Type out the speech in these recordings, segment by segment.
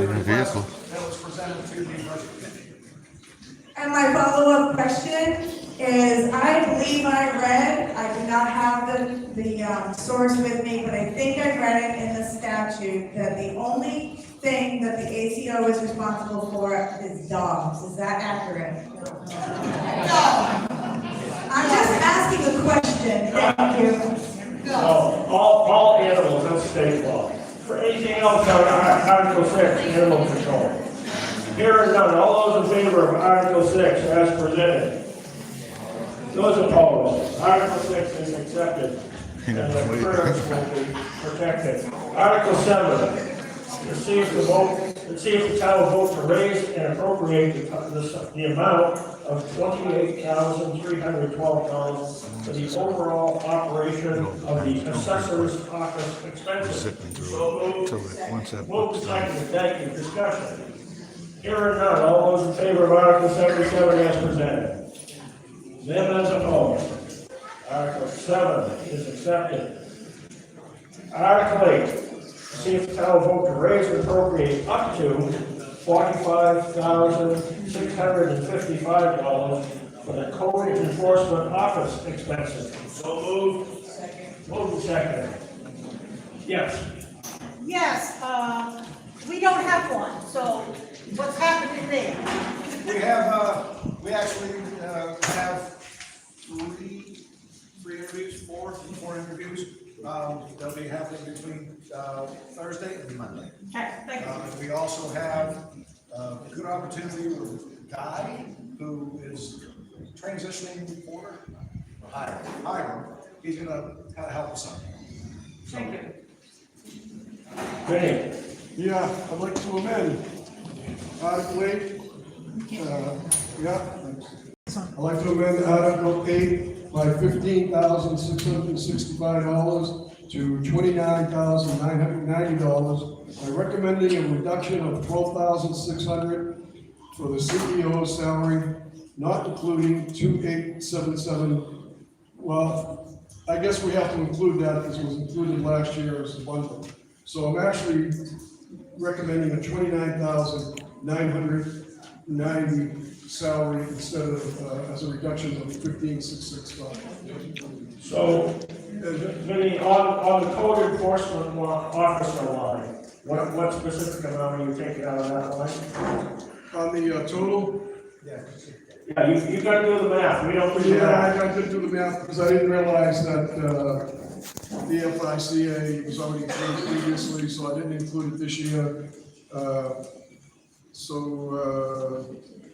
Not in a vehicle. That was presented to the budget committee. And my follow-up question is, I believe I read, I do not have the source with me, but I think I read it in the statute that the only thing that the ACO is responsible for is dogs. Is that accurate? No. I'm just asking a question. Thank you. No, all animals, that's state law. For anything else, Article 6, animal control. Here are none. All those in favor of Article 6 as presented? Those opposed? Article 6 is accepted. And the birds will be protected. Article 7. To see if the town will vote to raise and appropriate the amount of $28,312 for the overall operation of the assessor's office expenses. So moved. Moved second. Thank you. Discussion. Here are none. All those in favor of Article 77 as presented? Them as opposed? Article 7 is accepted. Article 8. See if the town will vote to raise and appropriate up to $45,655 for the code enforcement office expenses. So moved. Second. Moved and seconded. Yes. Yes, we don't have one, so what's happening there? We actually have three interviews, four interviews. They'll be happening between Thursday and Monday. Okay, thank you. We also have a good opportunity with Guy, who is transitioning for Hiram. He's going to kind of help us out. Thank you. Vinny. Yeah, I'd like to amend Article 8. I'd like to amend Article 8 by $15,665 to $29,990 by recommending a reduction of $12,600 for the CEO's salary, not including 2877. Well, I guess we have to include that because it was included last year as a bundle. So I'm actually recommending a $29,990 salary instead of, as a reduction of $15,665. So, Vinny, on the code enforcement officer line, what specific amount are you taking out of that line? On the total? Yeah, you gotta do the math, we don't do the Yeah, math. I did do the math because I didn't realize that the FICA was already paid previously, so I didn't include it this year.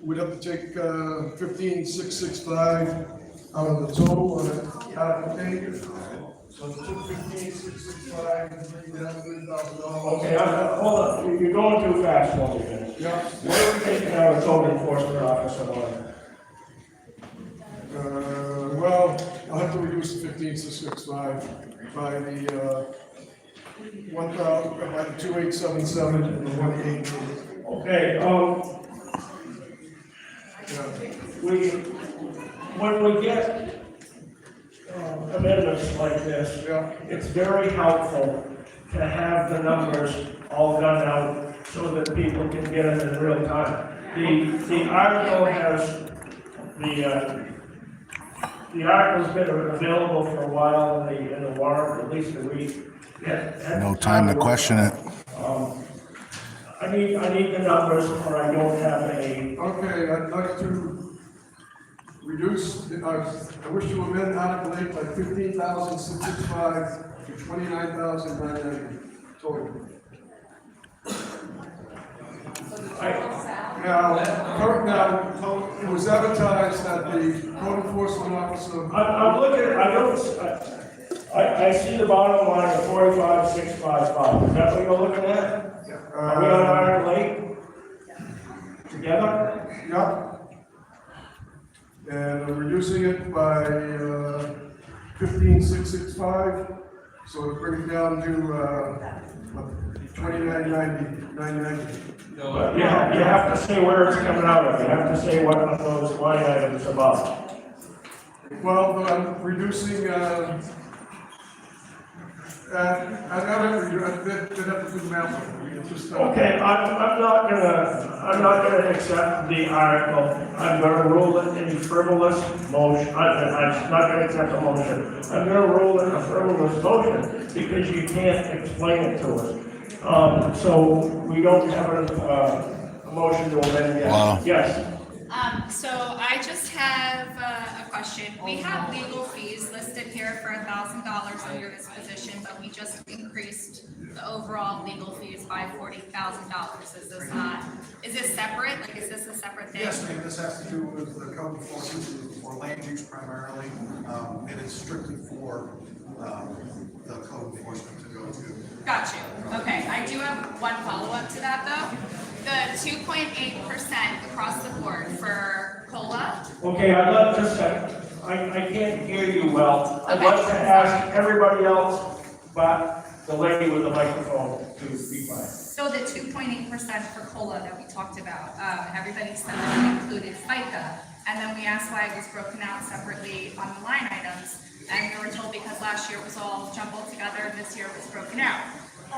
We'd have to take $15,665 out of the total on it. So the $15,665, we'd have $3,000. Okay, hold on, you're going too fast for me, Vinny. Yeah. What are we taking out of code enforcement officer line? Well, I'll have to reduce the $15,665 by the 2877 and the 188. Okay, when we get amendments like this, it's very helpful to have the numbers all done out so that people can get it in real time. The article has, the article's been available for a while in the warrant, at least a week. No time to question it. I need the numbers, or I don't have a. Okay, I'd like to reduce, I wish to amend Article 8 by $15,665 to $29,990 total. Now, it was advertised that the code enforcement officer. I'm looking, I see the bottom line of 45,655. Is that what you're looking at? Are we on Article 8? Together? Yep. And I'm reducing it by $15,665, so it brings it down to $29,990. You have to say where it's coming out of. You have to say what those line items are about. Well, I'm reducing I know that you'd have to do the math. Just, Okay, I'm not gonna accept the article. I'm gonna rule it a frivolous motion. I'm not gonna accept the motion. I'm gonna rule it a frivolous motion because you can't explain it to us. So we don't have a motion to amend Wow. yet. Yes. So I just have a question. We have legal fees listed here for $1,000 under this position, but we just increased the overall legal fees by $40,000. Is this separate? Like, is this a separate thing? Yes, ma'am, this has to do with the code enforcement for land use primarily. It is strictly for, the code enforcement to go to. Got you. Okay, I do have one follow-up to that though. The 2.8% across the board for COLA. Okay, I'd love to say, I can't hear you well. I'd Okay. like to ask everybody else, but the lady with the microphone to be quiet. So the 2.8% for COLA that we talked about, everybody said that it included FICA. And then we asked why it was broken out separately on the line items. And we were told because last year it was all jumbled together and this year it was broken out.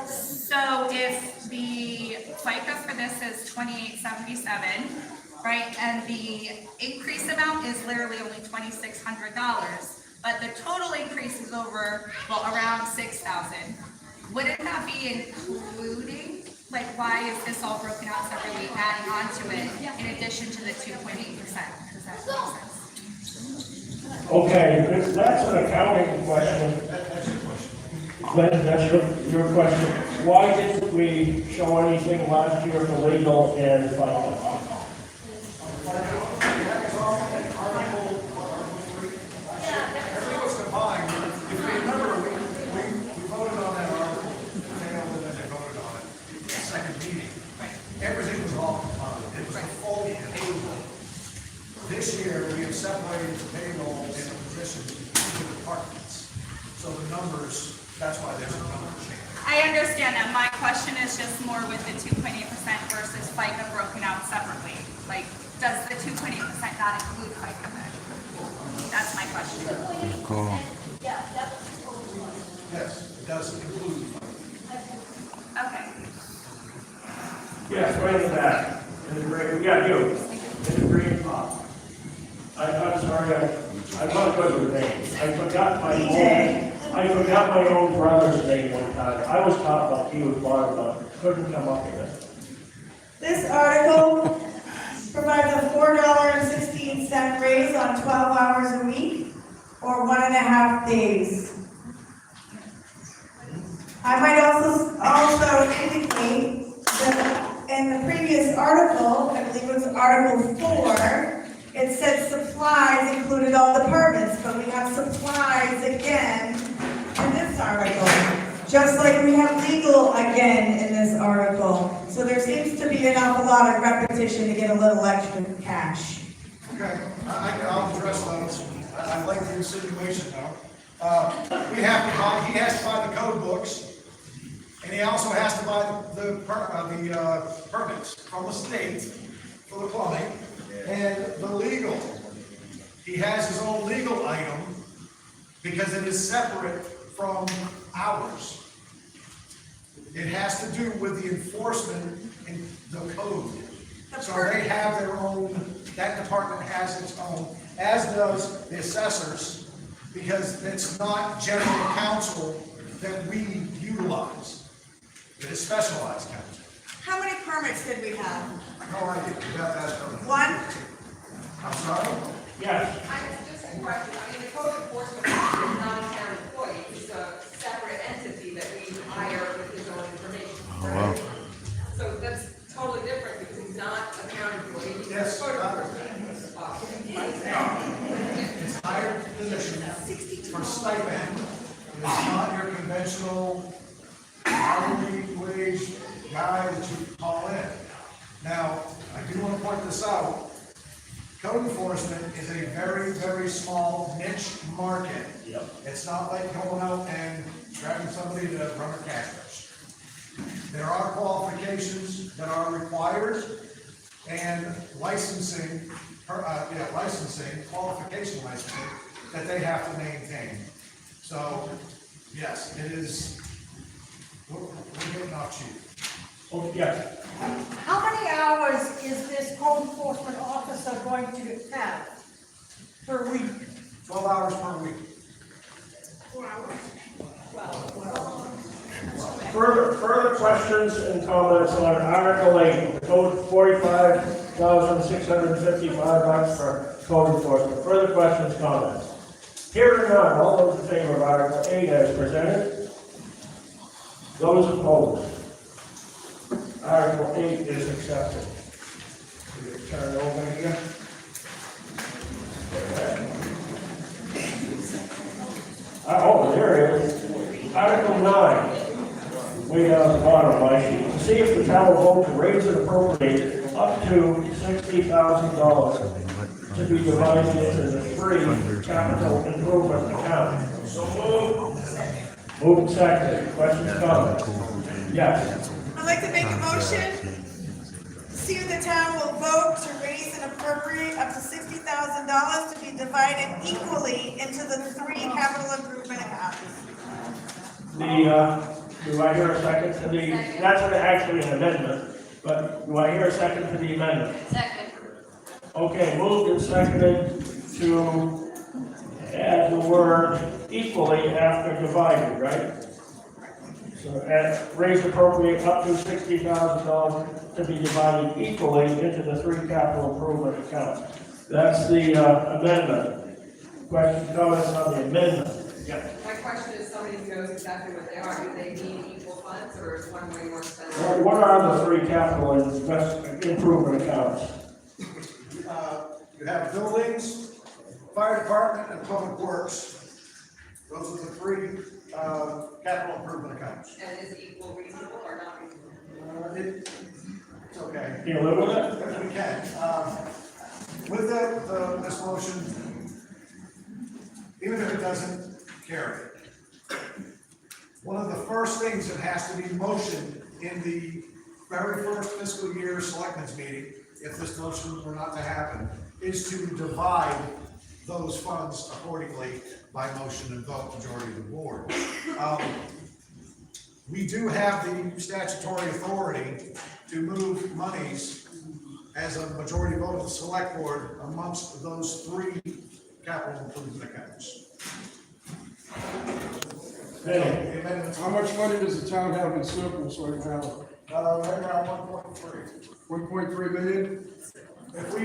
So if the FICA for this is $28.77, right, and the increase amount is literally only $2,600, but the total increase is over, well, around $6,000. Wouldn't that be including, like, why is this all broken out separately, adding on to it in addition to the 2.8%? Does that make sense? Okay, that's an accounting question. Glenn, that's your question. Why didn't we show anything last year for legal and FICA? Everything was combined. If you remember, we voted on that article, and then they voted on it, the second meeting. Everything was all combined. It was a full payroll. This year, we have separated the payroll into positions into departments. So the numbers, that's why there's a number change. I understand that. My question is just more with the 2.8% versus FICA broken out separately. Like, does the 2.8% not include FICA then? That's my question. Cool. Yes, it does include. Okay. Yes, right in the back. In the green, yeah, you, in the green top. I'm sorry, I'm not good with names. I forgot my own brother's name one time. I was taught like he was born, but couldn't come up with it. This article provides a $4.16 raise on 12 hours a week, or 1.5 days. I might also indicate that in the previous article, I believe it was Article 4, it said supplies included all departments, but we have supplies again in this article, just like we have legal again in this article. So there seems to be an awful lot of repetition to get a little extra cash. Okay, I'll address those. I like the insinuation though. He has to buy the code books, and he also has to buy the permits from the state for the plumbing, and the legal. He has his own legal item because it is separate from ours. It has to do with the enforcement in the code. So they have their own, that department has its own, as does the assessors, because it's not general counsel that we utilize. It is specialized counsel. How many permits did we have? No idea, you got that. One? I'm sorry? Yes, Just a question, I mean, the code enforcement officer is not a town employee, he's a separate entity that we hire with his own information. wow. So that's totally different because he's not a town employee, he's a Yes. code enforcement officer. It's hired position for stipend. It's not your conventional hourly wage guy that you call in. Now, I do want to point this out. Code enforcement is a very, very small niche market. Yep. It's not like going out and grabbing somebody to run a cash register. There are qualifications that are required and licensing, qualification licensing that they have to maintain. So Yes, it is, we're getting off cheap. Oh, yes. How many hours is this code enforcement officer going to have per week? 12 hours per week. Further questions and comments on Article 8, code $45,655 for code enforcement. Further questions, comments? Here or none, all those in favor of Article 8 as presented? Those opposed? Article 8 is accepted. We turn it over here. Oh, there it is. Article 9. Way down at the bottom of my sheet. To see if the town will vote to raise and appropriate up to $60,000 to be divided into the 3 capital improvement accounts. So moved. Moved and seconded. Questions, comments? Yes. I'd like to make a motion. See if the town will vote to raise and appropriate up to $60,000 to be divided equally into the 3 capital improvement accounts. Do I hear a second to the, that's actually an amendment, but do I hear a second to the amendment? Second. Okay, moved and seconded to add the word equally after divided, right? So raise appropriate up to $60,000 to be divided equally into the 3 capital improvement accounts. That's the amendment. Questions, comments on the amendment? Yeah. My question is, somebody who knows exactly what they are, do they mean equal funds, or is one way more expensive? What are the 3 capital improvement accounts? You have buildings, fire department, and public works. Those are the 3 capital improvement accounts. And is equal reasonable or not reasonable? It's okay. Can you live with it? Yes, we can. With this motion, even if it doesn't carry, one of the first things that has to be motioned in the very first fiscal year selectmen's meeting, if this motion were not to happen, is to divide those funds accordingly by motion and vote, majority of the board. We do have the statutory authority to move monies as a majority vote of the select board amongst those 3 capital improvement accounts. Hey, How much money does the town have in surplus right now? Right around 1.3. 1.3 million? If we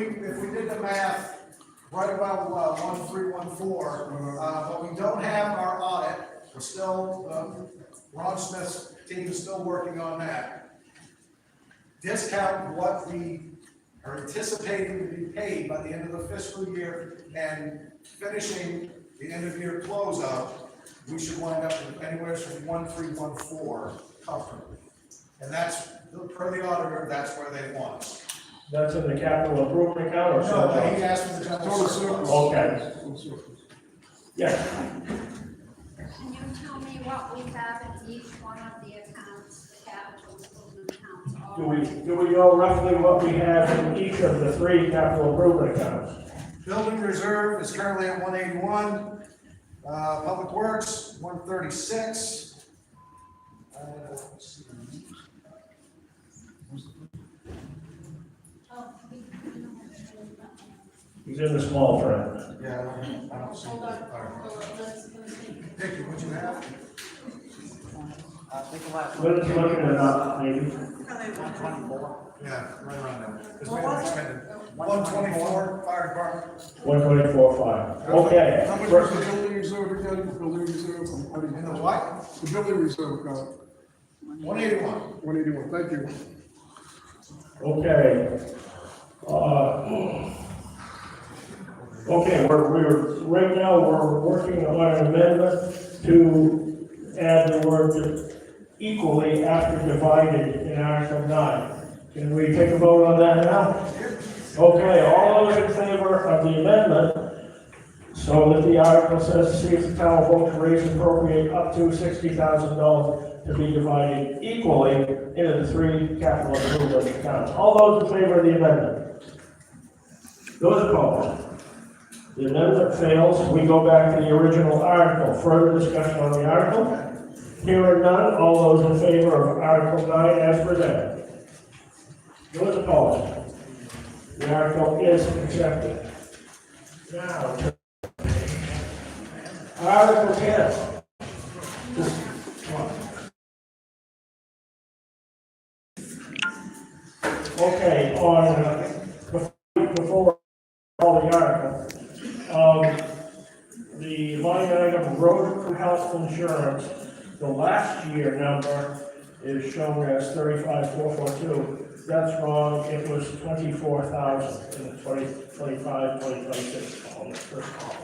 did the math, right about 1314, but we don't have our audit, we're still, Ron Smith's team is still working on that. Discount what we are anticipating to be paid by the end of the fiscal year and finishing the end of year closeout, we should wind up with anywhere from 1314 comfortably. And that's, per the auditor, that's where they want us. that's in the capital improvement account or No, something? he asked for the general Total surplus. Okay, Total surplus. yes. Can you tell me what we have in each one of the accounts, the capital improvement accounts? Do we know roughly what we have in each of the 3 capital improvement accounts? Building reserve is currently at 181, public works, 136. He's in the small print. Yeah, I don't see. Vicki, what you have? Let's look at it up, maybe. Yeah, right around there. Because we haven't expended 124, fire department. 124.5. Okay. How much is the building reserve again? Building reserve, In the what? the building reserve account, 181. 181, thank you. Okay. Okay, right now, we're working on an amendment to add the word equally after divided in Article 9. Can we take a vote on that now? Okay, all those in favor of the amendment, so that the article says, to see if the town will vote to raise and appropriate up to $60,000 to be divided equally into the 3 capital improvement accounts. All those in favor of the amendment? Those opposed? The amendment fails, we go back to the original article. Further discussion on the article? Hearing none, all those in favor of Article 9 as presented? Those opposed? The article is accepted. Now, Article 10. Okay, before all the article, the line item road health insurance, the last year number is shown as 35,442. That's wrong, it was 24,000 in the 2025, 2026 column, first column.